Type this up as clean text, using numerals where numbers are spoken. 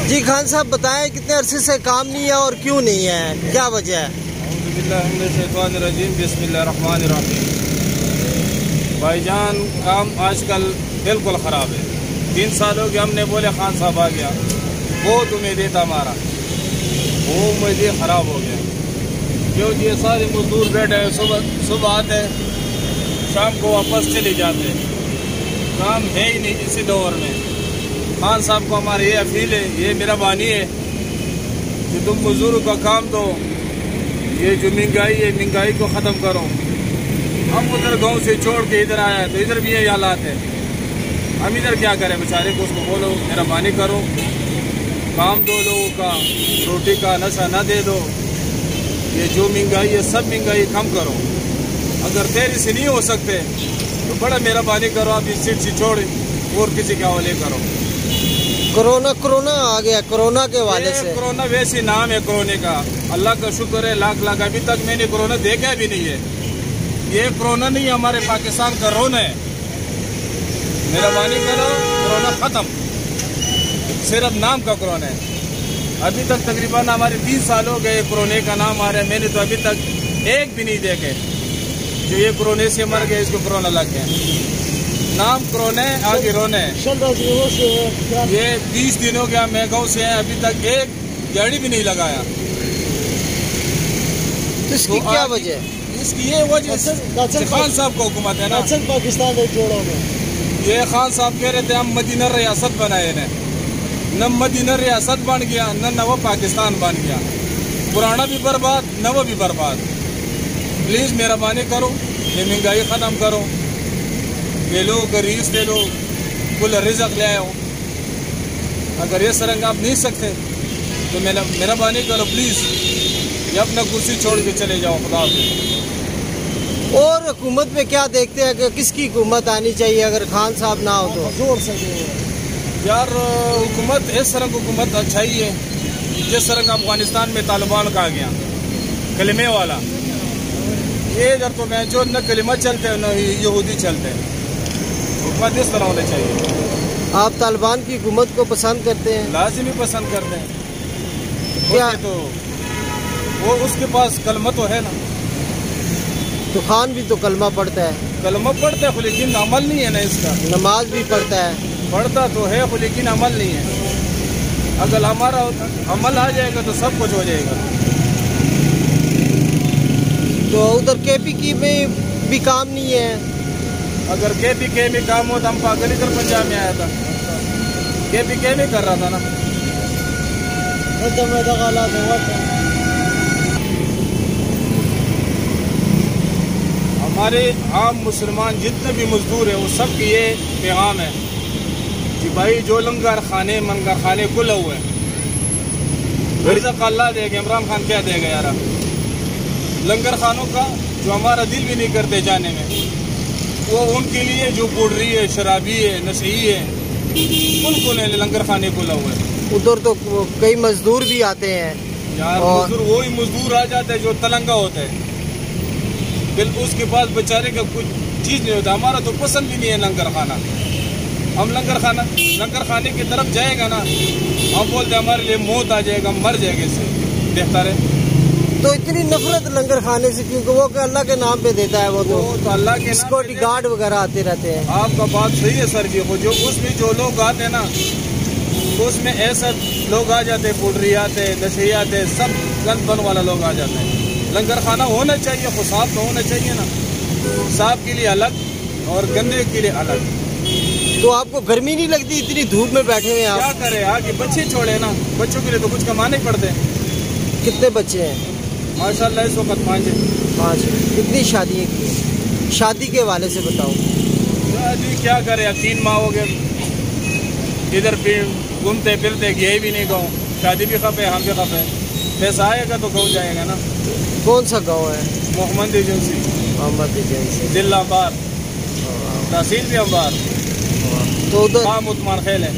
जी खान साहब बताएं, कितने अरसे से काम नहीं है और क्यों नहीं है, क्या वजह है? बिस्मिल्लाहिर्रहमानिर्रहीम। भाईजान काम आजकल बिल्कुल ख़राब है। 3 साल हो गए, हमने बोले खान साहब आ गया, बहुत उम्मीद था हमारा, वो उम्मीद ख़राब हो गया। क्यों ये सारे मजदूर बैठे हैं, सुबह आते शाम को वापस चले जाते, काम है ही नहीं इसी दौर में। खान साहब को हमारी ये अपील है, ये मेहरबानी है कि तुम मजदूरों का काम दो, ये जो महंगाई है महंगाई को ख़त्म करो। हम उधर गांव से छोड़ के इधर आया तो इधर भी यही हालात है, हम इधर क्या करें बेचारे को। उसको बोलो मेहरबानी करो, काम दो लोगों का, रोटी का नशा न दे दो। ये जो महंगाई है सब महंगाई कम करो। अगर तेरे से नहीं हो सकते तो बड़ा मेहरबानी करो, आप इस सीट से छोड़ और किसी के हवाले करो। कोरोना आ गया, कोरोना के वाले से। कोरोना वैसे नाम है कोरोना का, अल्लाह का शुक्र है लाख लाख, अभी तक मैंने कोरोना देखा भी नहीं है। ये कोरोना नहीं, हमारे पाकिस्तान का रोना है। मेहरबानी करो, कोरोना खत्म, सिर्फ नाम का कोरोना है। अभी तक तकरीबन हमारे 3 साल हो गए कोरोना का नाम आ रहा है, मैंने तो अभी तक एक भी नहीं देखे जो ये कोरोना से मर गए, इसको कोरोना लग गया। नाम कोरोना है, आगे रोने है। ये 20 दिन हो गया मैं गाँव से है, अभी तक एक गाड़ी भी नहीं लगाया। तो इसकी क्या वजह है? इसकी ये वजह खान साहब को हुकूमत है ना, पाकिस्तान जोड़ों में। ये खान साहब कह रहे थे हम मदीना रियासत बनाए न मदीना रियासत बन गया, न नवा पाकिस्तान बन गया। पुराना भी बर्बाद, नवा भी बर्बाद। प्लीज़ मेहरबानी करो, ये महंगाई ख़त्म करो, ले लो गरीब ले लो, कुल रिज़्क़ ले आओ। अगर ये सरंग आप नहीं सकते तो मेहरबानी करो प्लीज़, ये अपना कुर्सी छोड़ के चले जाओ, खुदा हाफ़िज़। और हुकूमत में क्या देखते हैं कि किसकी हुकूमत आनी चाहिए अगर खान साहब ना हो तो? जोर से यार हुकूमत इस तरह हुकूमत अच्छा ही है जिस तरह अफगानिस्तान में तालिबान का आ गया कलिमे वाला। ये इधर तो मैं जो न कलिमा चलते न यहूदी चलते, हुकूमत इस तरह होना चाहिए। आप तालिबान की हुकूमत को पसंद करते हैं? लाजिमी पसंद करते हैं। क्या तो वो उसके पास कलमा तो है ना, तो खान भी तो कलमा पढ़ता है। कलमा पढ़ता है लेकिन अमल नहीं है ना इसका। नमाज भी पढ़ता है, पढ़ता तो है लेकिन अमल नहीं है। अगर हमारा अमल आ जाएगा तो सब कुछ हो जाएगा। तो उधर KPK में भी काम नहीं है। अगर KPK में काम हो तो हम पागल इधर पंजाब में आया था, KPK में कर रहा था ना। हमारे आम मुसलमान जितने भी मजदूर हैं वो सब की ये पैगाम है कि भाई जो लंगर खाने खुले हुए रिज़्क़ अल्लाह देगा, इमरान खान क्या देगा यार। लंगर खानों का जो हमारा दिल भी नहीं करते जाने में, वो उनके लिए जो पुडरी है, शराबी है, नशई है, उनको लंगर खाने खुला हुआ है। उधर तो कई मजदूर भी आते हैं यार, मजदूर वही मजदूर आ जाता है जो तलंगा होता है, बिल्कुल उसके पास बेचारे का कुछ चीज़ नहीं होता। हमारा तो पसंद भी नहीं है लंगर खाना। हम लंगर खाने की तरफ जाएगा ना, हम बोलते हमारे लिए मौत आ जाएगा, मर जाएगा, इससे बेहतर है। तो इतनी नफरत लंगर खाने से क्योंकि वो अल्लाह के नाम पे देता है, वो तो अल्लाह के सिक्योरिटी गार्ड वगैरह आते रहते हैं। आपका बात सही है सर जी, वो जो उसमें जो लोग आते हैं ना, उसमें ऐसा लोग आ जाते हैं, पुडरी आते हैं, नशे आते हैं, सब गंद बन वाला लोग आ जाते हैं। लंगर खाना होना चाहिए, खुद साफ तो होना चाहिए ना, साफ के लिए अलग और गंदे के लिए अलग। तो आपको गर्मी नहीं लगती इतनी धूप में बैठे हुए आप? क्या करें, आगे बच्चे छोड़े ना, बच्चों के लिए तो कुछ कमाने ही पड़ते हैं। कितने बच्चे हैं? माशाल्लाह इस वक्त 5 है। कितनी शादियाँ की हैं? शादी के हवाले से बताओ। शादी क्या करें, 3 माह हो गए इधर भी घूमते फिरते, गए भी नहीं गाँव। शादी भी खपे, हम भी खपे, पैसा आएगा तो गाँव जाएगा ना। कौन सा गाँव है? मोहम्मद एजेंसी, जिला अंबार, तहसील भी अंबार, तो उधर उस्मान खेल है।